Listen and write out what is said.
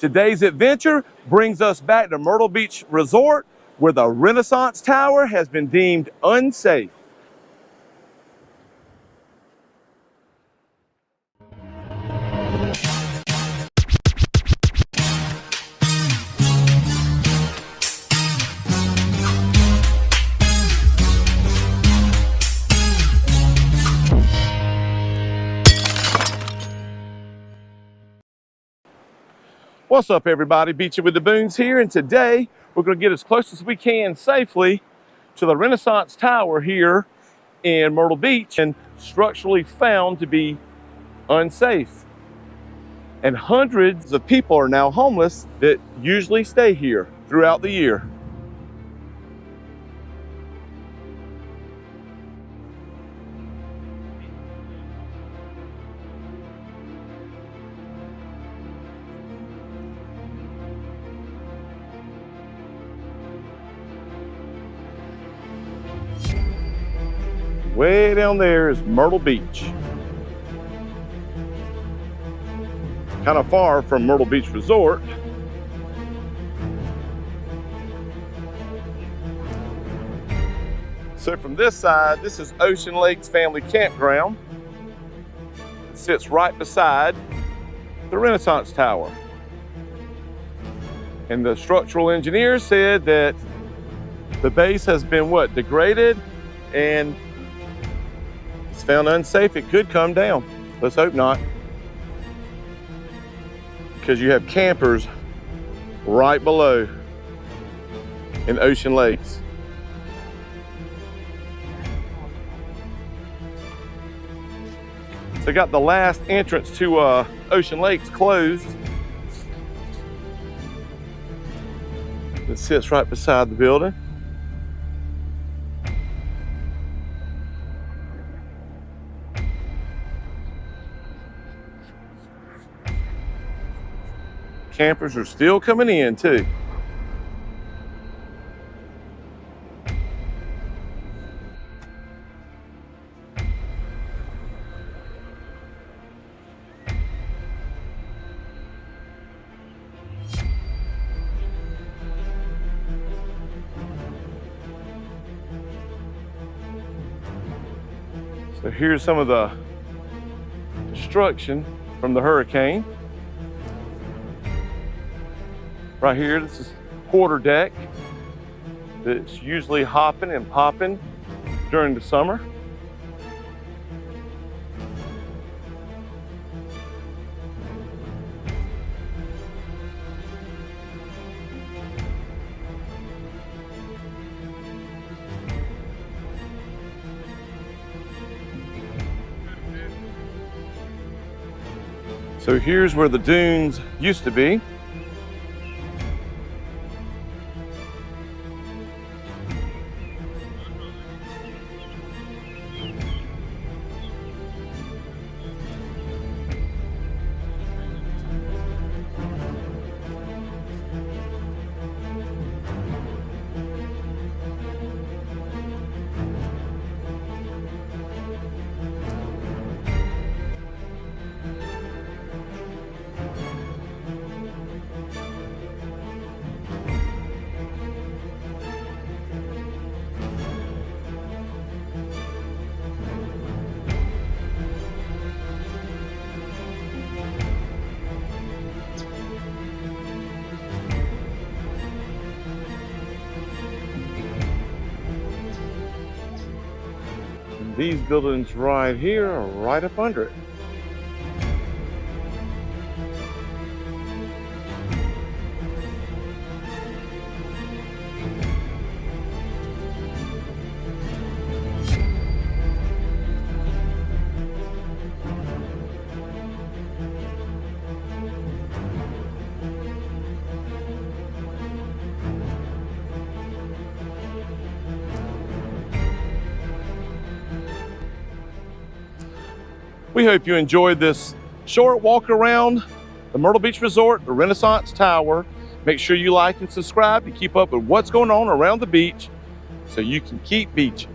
Today's adventure brings us back to Myrtle Beach Resort, where the Renaissance Tower has been deemed unsafe. What's up, everybody? Beachin with the Boones here, and today we're going to get as close as we can safely to the Renaissance Tower here in Myrtle Beach, and structurally found to be unsafe. And hundreds of people are now homeless that usually stay here throughout the year. Way down there is Myrtle Beach. Kind of far from Myrtle Beach Resort. So from this side, this is Ocean Lakes Family Campground. It sits right beside the Renaissance Tower. And the structural engineer said that the base has been degraded, and it's found unsafe. It could come down. Let's hope not. Because you have campers right below in Ocean Lakes. So got the last entrance to Ocean Lakes closed. It sits right beside the building. Campers are still coming in too. So here's some of the destruction from the hurricane. Right here, this is quarter deck that's usually hopping and popping during the summer. So here's where the dunes used to be. These buildings right here are right up under it. We hope you enjoyed this short walk around the Myrtle Beach Resort, the Renaissance Tower. Make sure you like and subscribe to keep up with what's going on around the beach so you can keep beaching.